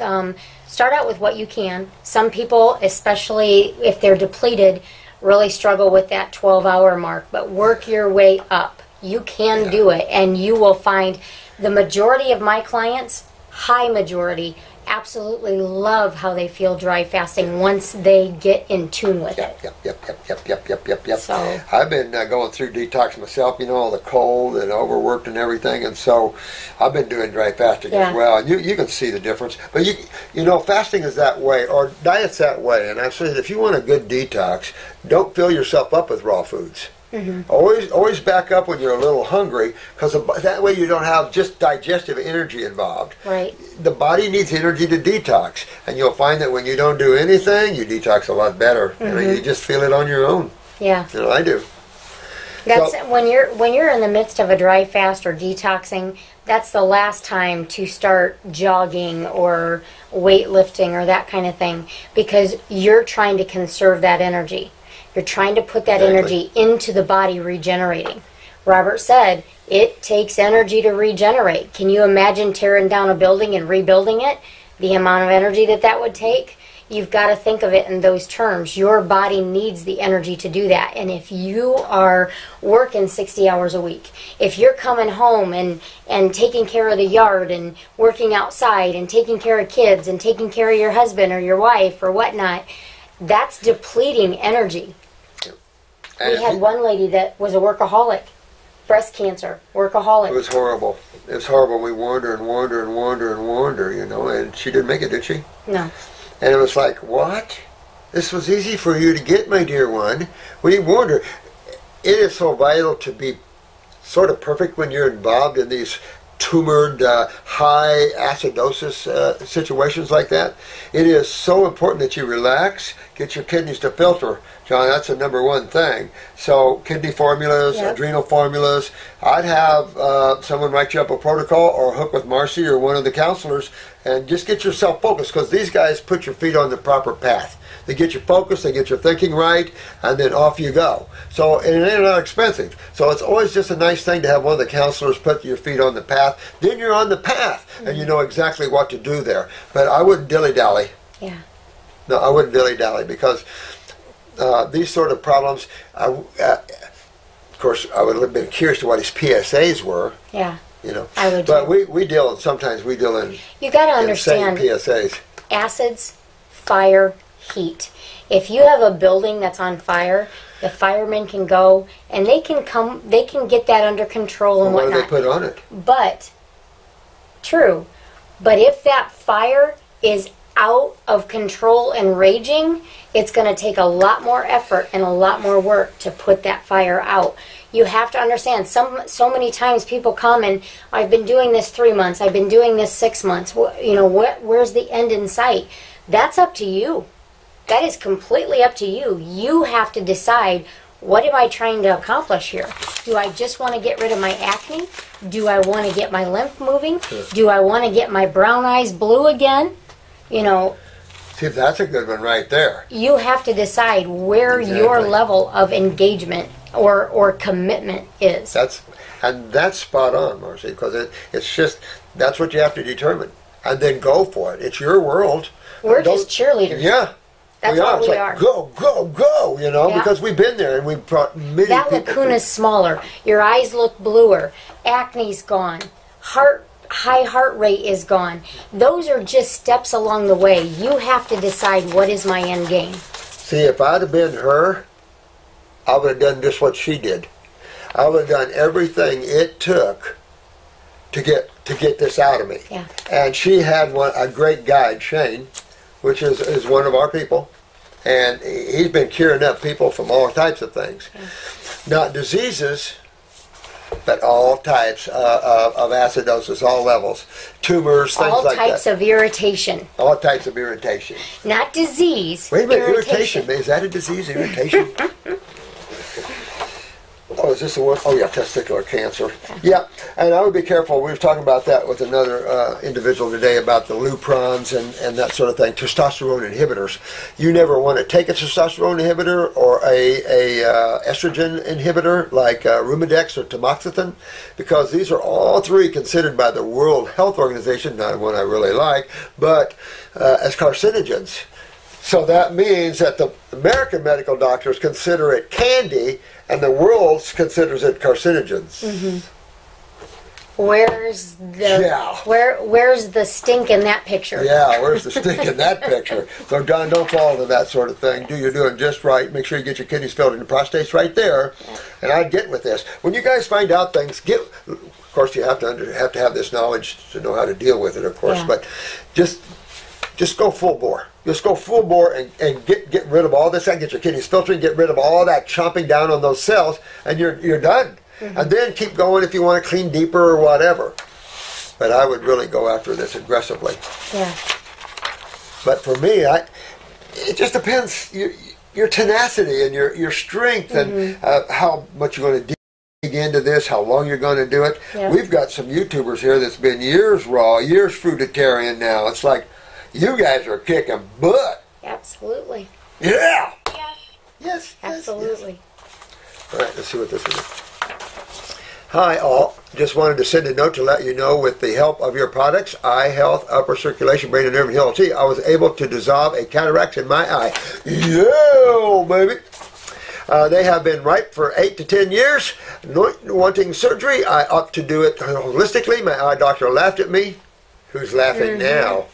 Speaker 2: what you can. Some people, especially if they're depleted, really struggle with that 12-hour mark, but work your way up. You can do it, and you will find the majority of my clients, high majority, absolutely love how they feel dry fasting once they get in tune with it.
Speaker 1: Yep.
Speaker 2: So
Speaker 1: I've been going through detox myself, you know, all the cold and overworked and everything, and so I've been doing dry fasting as well, and you can see the difference. But you know, fasting is that way, or diet's that way, and I've said if you want a good detox, don't fill yourself up with raw foods. Always back up when you're a little hungry, because that way you don't have just digestive energy involved.
Speaker 2: Right.
Speaker 1: The body needs energy to detox, and you'll find that when you don't do anything, you detox a lot better. I mean, you just feel it on your own.
Speaker 2: Yeah.
Speaker 1: You know, I do.
Speaker 2: That's
Speaker 1: So-
Speaker 2: when you're in the midst of a dry fast or detoxing. That's the last time to start jogging or weightlifting or that kind of thing, because you're trying to conserve that energy. You're trying to put that energy into the body regenerating. Robert said it takes energy to regenerate. Can you imagine tearing down a building and rebuilding it? The amount of energy that would take? You've got to think of it in those terms. Your body needs the energy to do that. And if you are working 60 hours a week, if you're coming home and taking care of the yard and working outside and taking care of kids and taking care of your husband or your wife or whatnot, that's depleting energy. We had one lady that was a workaholic. Breast cancer, workaholic.
Speaker 1: It was horrible. It was horrible. We warned her and warned her and warned her and warned her, you know, and she didn't make it, did she?
Speaker 2: No.
Speaker 1: And it was like, what? This was easy for you to get, my dear one. We warned her. It is so vital to be sort of perfect when you're involved in these tumored, high acidosis situations like that. It is so important that you relax, get your kidneys to filter. John, that's the number one thing. So kidney formulas, adrenal formulas. I'd have someone write you up a protocol or hook with Marcy or one of the counselors and just get yourself focused, because these guys put your feet on the proper path. They get you focused, they get your thinking right, and then off you go. So, and it ain't not expensive. So it's always just a nice thing to have one of the counselors put your feet on the path. Then you're on the path, and you know exactly what to do there. But I wouldn't dilly-dally.
Speaker 2: Yeah.
Speaker 1: No, I wouldn't dilly-dally, because these sort of problems, of course, I would have been curious to what his PSAs were.
Speaker 2: Yeah.
Speaker 1: You know,
Speaker 2: I would.
Speaker 1: But sometimes we deal in.
Speaker 2: You got to understand
Speaker 1: PSAs.
Speaker 2: Acids, fire, heat. If you have a building that's on fire, the firemen can go and they can get that under control and
Speaker 1: What do
Speaker 2: whatnot.
Speaker 1: they put on it?
Speaker 2: But true. But if that fire is out of control and raging, it's going to take a lot more effort and a lot more work to put that fire out. You have to understand, so many times people come and, I've been doing this 3 months, I've been doing this 6 months, you know, where's the end in sight? That's up to you. That is completely up to you. You have to decide, what am I trying to accomplish here? Do I just want to get rid of my acne? Do I want to get my lymph moving? Do I want to get my brown eyes blue again? You know,
Speaker 1: see, that's a good one right there.
Speaker 2: You have to decide where your level of engagement or commitment is.
Speaker 1: That's spot on, Marcy, because it's just, that's what you have to determine. And then go for it. It's your world.
Speaker 2: We're just cheerleaders.
Speaker 1: Yeah.
Speaker 2: That's what we are.
Speaker 1: Go, go, go, you know, because we've been there and we've brought many
Speaker 2: that
Speaker 1: people. That
Speaker 2: lacuna's smaller. Your eyes look bluer. Acne's gone. High heart rate is gone. Those are just steps along the way. You have to decide, what is my end game.
Speaker 1: See, if I'd have been her, I would have done just what she did. I would have done everything it took to get this out of me.
Speaker 2: Yeah. And
Speaker 1: she had a great guide, Shane, which is one of our people, and he's been curing up people from all types of things. Yeah. Not diseases, but all types of acidosis, all levels, tumors, things like that.
Speaker 2: All types of irritation.
Speaker 1: All types of irritation.
Speaker 2: Not disease.
Speaker 1: Wait a minute, irritation. Is that a disease, irritation? Oh, is this the one? Oh, yeah, testicular cancer. Yeah, and I would be careful. We were talking about that with another individual today about the Luprons and that sort of thing, testosterone inhibitors. You never want to take a testosterone inhibitor or a estrogen inhibitor like Rumidex or tamoxifen, because these are all three considered by the World Health Organization, not one I really like, but as carcinogens. So that means that the American medical doctors consider it candy, and the world considers it carcinogens.
Speaker 2: Mm-hmm. Where's the stink in that picture?
Speaker 1: Yeah, where's the stink in that picture? So, John, don't fall into that sort of thing. You're doing just right. Make sure you get your kidneys filled, and the prostate's right there. And I'd get with this. When you guys find out things, of course, you have to have this knowledge to know how to deal with it, of course. Yeah. But just go full bore. Just go full bore and get rid of all this and get your kidneys filtering, get rid of all that chomping down on those cells, and you're done. Mm-hmm. And then keep going if you want to clean deeper or whatever. But I would really go after this aggressively.
Speaker 2: Yeah.
Speaker 1: But for me, it just depends. your tenacity and your strength and how much you're going to dig into this, how long you're going to do it.
Speaker 2: Yep.
Speaker 1: We've got some YouTubers here that's been years raw, years fruitarian now. It's like you guys are kicking butt.
Speaker 2: Absolutely.
Speaker 1: Yeah.
Speaker 3: Yes.
Speaker 1: Yes.
Speaker 2: Absolutely.
Speaker 1: Yes. All right, let's see what this is. Hi all, just wanted to send a note to let you know with the help of your products, eye health, upper circulation, brain and nerve and health, I was able to dissolve a cataract in my eye. Yeah, baby. They have been ripe for 8 to 10 years. Not wanting surgery, I opt to do it holistically. My eye doctor laughed at me. Who's laughing now?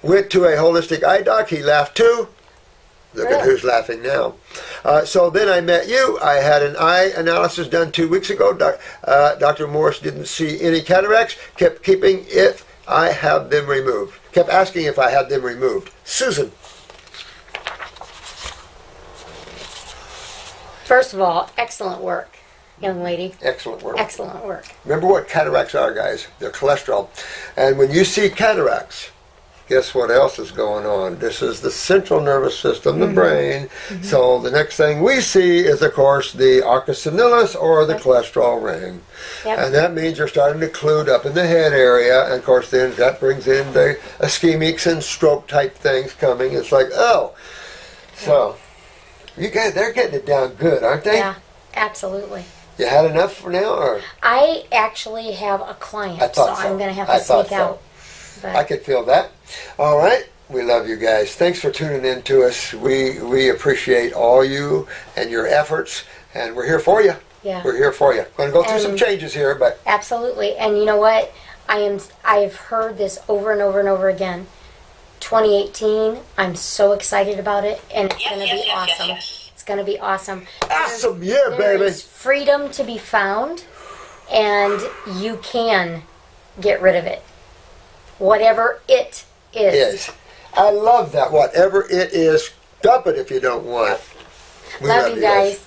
Speaker 1: Went to a holistic eye doc. He laughed too. Look at who's laughing now. So then I met you. I had an eye analysis done 2 weeks ago. Dr. Morse didn't see any cataracts. Kept keeping if I had them removed. Kept asking if I had them removed. Susan.
Speaker 2: First of all, excellent work, young lady.
Speaker 1: Excellent work.
Speaker 2: Excellent work.
Speaker 1: Remember what cataracts are, guys. They're cholesterol. And when you see cataracts, guess what else is going on? This is the central nervous system, the brain. So the next thing we see is, of course, the arcus senilis, or the cholesterol ring.
Speaker 2: Yep.
Speaker 1: And that means you're starting to cloud up in the head area. And, of course, then that brings in the ischemics and stroke-type things coming. It's like, oh. So, you guys, they're getting it down good, aren't they?
Speaker 2: Yeah, absolutely.
Speaker 1: You had enough for now? Or?
Speaker 2: I actually have a client,
Speaker 1: I thought
Speaker 2: so
Speaker 1: so.
Speaker 2: I'm going to have
Speaker 1: I
Speaker 2: to
Speaker 1: thought
Speaker 2: sneak out. But
Speaker 1: I could feel that. All right. We love you guys. Thanks for tuning in to us. We appreciate all you and your efforts, and we're here for you.
Speaker 2: Yeah.
Speaker 1: We're here for you. Going to go through some changes here, but
Speaker 2: absolutely. And you know what? I've heard this over and over and over again. 2018, I'm so excited about it, and it's going to be awesome. It's going to be awesome.
Speaker 1: awesome. Yeah,
Speaker 2: There
Speaker 1: baby.
Speaker 2: is freedom to be found, and you can get rid of it. Whatever it is.
Speaker 1: Yes. I love that. Whatever it is, dump it if you don't want. We
Speaker 2: Love you guys.